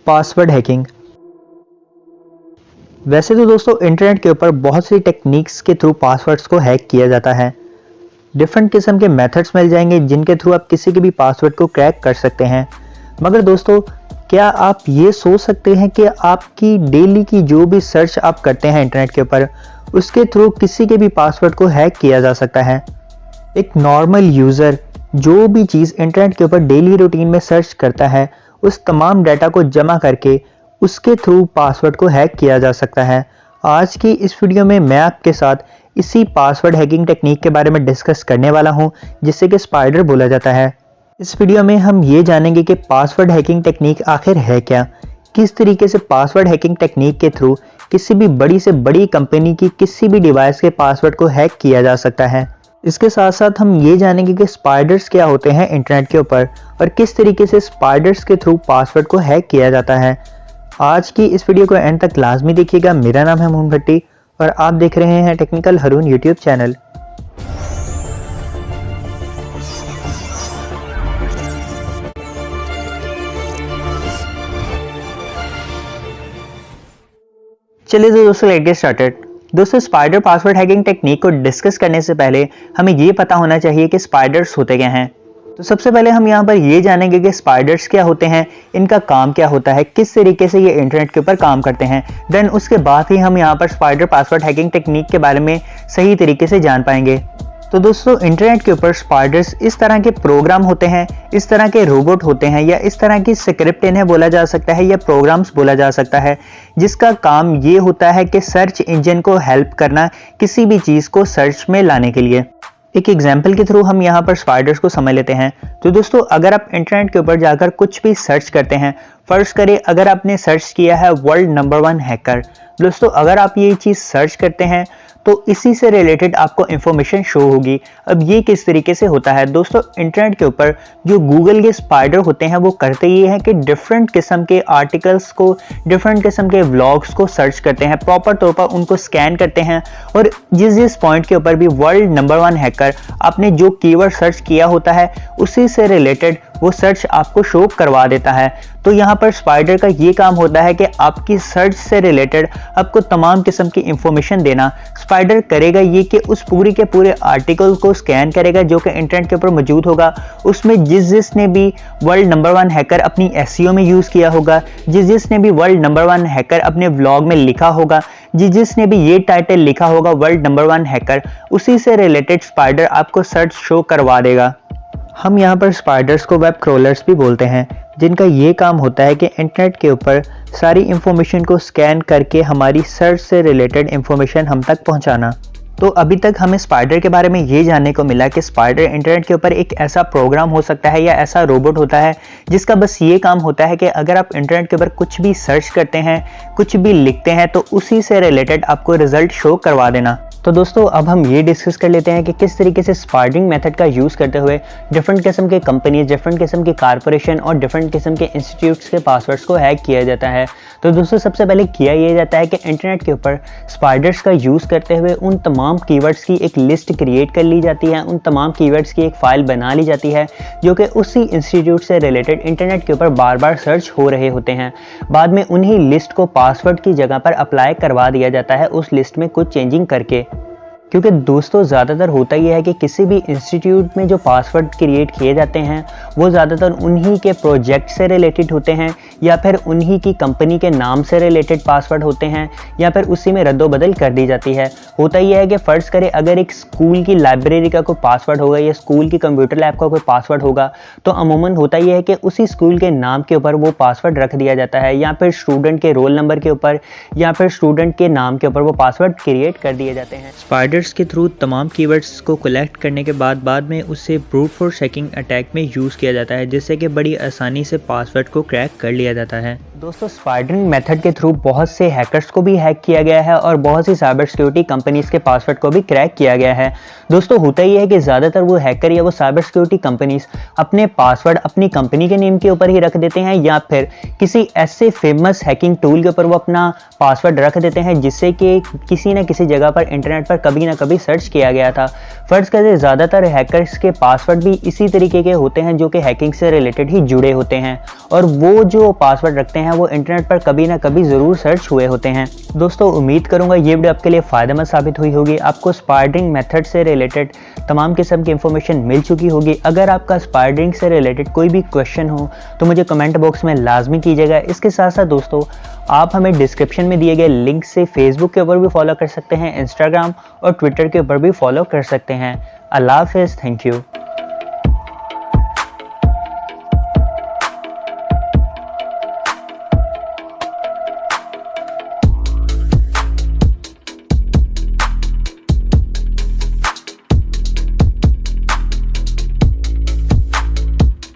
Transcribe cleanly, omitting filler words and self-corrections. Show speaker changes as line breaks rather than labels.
Password hacking. वैसे तो दोस्तों इंटरनेट के ऊपर बहुत सी टेक्निक्स के थ्रू पासवर्ड्स को हैक किया जाता है। डिफरेंट किस्म के मेथड्स मिल जाएंगे जिनके थ्रू आप किसी के भी पासवर्ड को क्रैक कर सकते हैं। मगर दोस्तों, क्या आप ये सोच सकते हैं कि आपकी डेली की जो भी सर्च आप करते हैं इंटरनेट के ऊपर, उसके थ्रू किसी के भी पासवर्ड को हैक किया जा सकता है। एक नॉर्मल यूज़र जो भी चीज़ इंटरनेट के ऊपर डेली रूटीन में सर्च करता है, उस तमाम डाटा को जमा करके उसके थ्रू पासवर्ड को हैक किया जा सकता है। आज की इस वीडियो में मैं आपके साथ इसी पासवर्ड हैकिंग टेक्निक के बारे में डिस्कस करने वाला हूं, जिसे कि स्पाइडर बोला जाता है। इस वीडियो में हम ये जानेंगे कि पासवर्ड हैकिंग टेक्निक आखिर है क्या, किस तरीके से पासवर्ड हैकिंग टेक्निक के थ्रू किसी भी बड़ी से बड़ी कंपनी की किसी भी डिवाइस के पासवर्ड को हैक किया जा सकता है। इसके साथ साथ हम ये जानेंगे कि स्पाइडर्स क्या होते हैं इंटरनेट के ऊपर और किस तरीके से स्पाइडर्स के थ्रू पासवर्ड को हैक किया जाता है। आज की इस वीडियो को एंड तक लाजमी देखिएगा। मेरा नाम है मोहन भट्टी और आप देख रहे हैं टेक्निकल हरून यूट्यूब चैनल। चलिए तो दोस्तों, लेट्स गेट स्टार्टेड। दोस्तों, स्पाइडर पासवर्ड हैकिंग टेक्निक को डिस्कस करने से पहले हमें ये पता होना चाहिए कि स्पाइडर्स होते क्या हैं। तो सबसे पहले हम यहाँ पर ये जानेंगे कि स्पाइडर्स क्या होते हैं, इनका काम क्या होता है, किस तरीके से ये इंटरनेट के ऊपर काम करते हैं। देन उसके बाद ही हम यहाँ पर स्पाइडर पासवर्ड हैकिंग टेक्निक के बारे में सही तरीके से जान पाएंगे। तो दोस्तों, इंटरनेट के ऊपर स्पाइडर्स इस तरह के प्रोग्राम होते हैं, इस तरह के रोबोट होते हैं, या इस तरह की स्क्रिप्ट इन्हें बोला जा सकता है या प्रोग्राम्स बोला जा सकता है, जिसका काम ये होता है कि सर्च इंजन को हेल्प करना किसी भी चीज़ को सर्च में लाने के लिए। एक एग्जाम्पल के थ्रू हम यहाँ पर स्पाइडर्स को समझ लेते हैं। तो दोस्तों, अगर आप इंटरनेट के ऊपर जाकर कुछ भी सर्च करते हैं, फर्ज करें अगर आपने सर्च किया है वर्ल्ड नंबर 1 हैकर। दोस्तों, अगर आप ये चीज़ सर्च करते हैं तो इसी से रिलेटेड आपको इंफॉर्मेशन शो होगी। अब ये किस तरीके से होता है दोस्तों, इंटरनेट के ऊपर जो गूगल के स्पाइडर होते हैं वो करते ये हैं कि डिफरेंट किस्म के आर्टिकल्स को, डिफरेंट किस्म के व्लॉग्स को सर्च करते हैं, प्रॉपर तौर पर उनको स्कैन करते हैं और जिस पॉइंट के ऊपर भी वर्ल्ड नंबर 1 हैकर आपने जो कीवर्ड सर्च किया होता है उसी से रिलेटेड वो सर्च आपको शो करवा देता है। तो यहाँ पर स्पाइडर का ये काम होता है कि आपकी सर्च से रिलेटेड आपको तमाम किस्म की इंफॉर्मेशन देना। स्पाइडर करेगा ये कि उस पूरी के पूरे आर्टिकल को स्कैन करेगा जो कि इंटरनेट के ऊपर मौजूद होगा, उसमें जिसने भी वर्ल्ड नंबर 1 हैकर अपनी एसईओ में यूज़ किया होगा, जिसने भी वर्ल्ड नंबर 1 हैकर अपने व्लॉग में लिखा होगा, जिसने भी ये टाइटल लिखा होगा वर्ल्ड नंबर 1 हैकर, उसी से रिलेटेड स्पाइडर आपको सर्च शो करवा देगा। हम यहाँ पर स्पाइडर्स को वेब क्रोलर्स भी बोलते हैं, जिनका ये काम होता है कि इंटरनेट के ऊपर सारी इंफॉर्मेशन को स्कैन करके हमारी सर्च से रिलेटेड इंफॉर्मेशन हम तक पहुँचाना। तो अभी तक हमें स्पाइडर के बारे में ये जानने को मिला कि स्पाइडर इंटरनेट के ऊपर एक ऐसा प्रोग्राम हो सकता है या ऐसा रोबोट होता है जिसका बस ये काम होता है कि अगर आप इंटरनेट के ऊपर कुछ भी सर्च करते हैं, कुछ भी लिखते हैं, तो उसी से रिलेटेड आपको रिजल्ट शो करवा देना। तो दोस्तों, अब हम ये डिस्कस कर लेते हैं कि किस तरीके से स्पाइडरिंग मेथड का यूज़ करते हुए डिफरेंट किस्म के कंपनीज, डिफरेंट किस्म के कारपोरेशन और डिफरेंट किस्म के इंस्टीट्यूट्स के पासवर्ड्स को हैक किया जाता है। तो दोस्तों, सबसे पहले किया ये जाता है कि इंटरनेट के ऊपर स्पाइडर्स का यूज़ करते हुए उन तमाम कीवर्ड्स की एक लिस्ट क्रिएट कर ली जाती है, उन तमाम कीवर्ड्स की एक फ़ाइल बना ली जाती है जो कि उसी इंस्टीट्यूट से रिलेटेड इंटरनेट के ऊपर बार बार सर्च हो रहे होते हैं। बाद में उन्हीं लिस्ट को पासवर्ड की जगह पर अप्लाई करवा दिया जाता है, उस लिस्ट में कुछ चेंजिंग करके। क्योंकि दोस्तों, ज़्यादातर होता ही है कि किसी भी इंस्टीट्यूट में जो पासवर्ड क्रिएट किए जाते हैं वो ज़्यादातर उन्हीं के प्रोजेक्ट से रिलेटेड होते हैं या फिर उन्हीं की कंपनी के नाम से रिलेटेड पासवर्ड होते हैं या फिर उसी में रद्दोबदल कर दी जाती है। होता ही है कि फ़र्ज़ करें अगर एक स्कूल की लाइब्रेरी का कोई पासवर्ड होगा या स्कूल की कंप्यूटर लैब का कोई पासवर्ड होगा, तो अमूमन होता ही है कि उसी स्कूल के नाम के ऊपर वो पासवर्ड रख दिया जाता है या फिर स्टूडेंट के रोल नंबर के ऊपर या फिर स्टूडेंट के नाम के ऊपर वो पासवर्ड क्रिएट कर दिए जाते हैं। स्पाइडर्स के थ्रू तमाम कीवर्ड्स को कलेक्ट करने के बाद में उसे ब्रूट फोर्स हैकिंग अटैक में यूज़ किया जाता है, जिससे कि बड़ी आसानी से पासवर्ड को क्रैक कर लिया जाता है। दोस्तों, स्पाइडरिंग मेथड के थ्रू बहुत से हैकर्स को भी हैक किया गया है और बहुत सी साइबर सिक्योरिटी कंपनीज के पासवर्ड को भी क्रैक किया गया है। दोस्तों, होता ही है कि ज़्यादातर वो हैकर या वो साइबर सिक्योरिटी कंपनीज अपने पासवर्ड अपनी कंपनी के नेम के ऊपर ही रख देते हैं या फिर किसी ऐसे फेमस हैकिंग टूल के ऊपर वो अपना पासवर्ड रख देते हैं जिससे कि किसी न किसी जगह पर इंटरनेट पर कभी ना कभी सर्च किया गया था। फर्ज करें ज़्यादातर हैकर्स के पासवर्ड भी इसी तरीके के होते हैं जो कि हैकिंग से रिलेटेड ही जुड़े होते हैं और वो जो पासवर्ड रखते हैं हैं वो इंटरनेट पर कभी ना कभी ज़रूर सर्च हुए होते हैं। दोस्तों उम्मीद करूंगा ये वीडियो आपके लिए फ़ायदेमंद साबित हुई होगी। आपको स्पाइडरिंग मेथड से रिलेटेड तमाम किस्म की इन्फॉर्मेशन मिल चुकी होगी। अगर आपका स्पाइडरिंग से रिलेटेड कोई भी क्वेश्चन हो तो मुझे कमेंट बॉक्स में लाजमी कीजिएगा। इसके साथ साथ दोस्तों आप हमें डिस्क्रिप्शन में दिए गए लिंक से फेसबुक के ऊपर भी फॉलो कर सकते हैं, इंस्टाग्राम और ट्विटर के ऊपर भी फॉलो कर सकते हैं। अल्लाह हाफ़िज़, थैंक यू।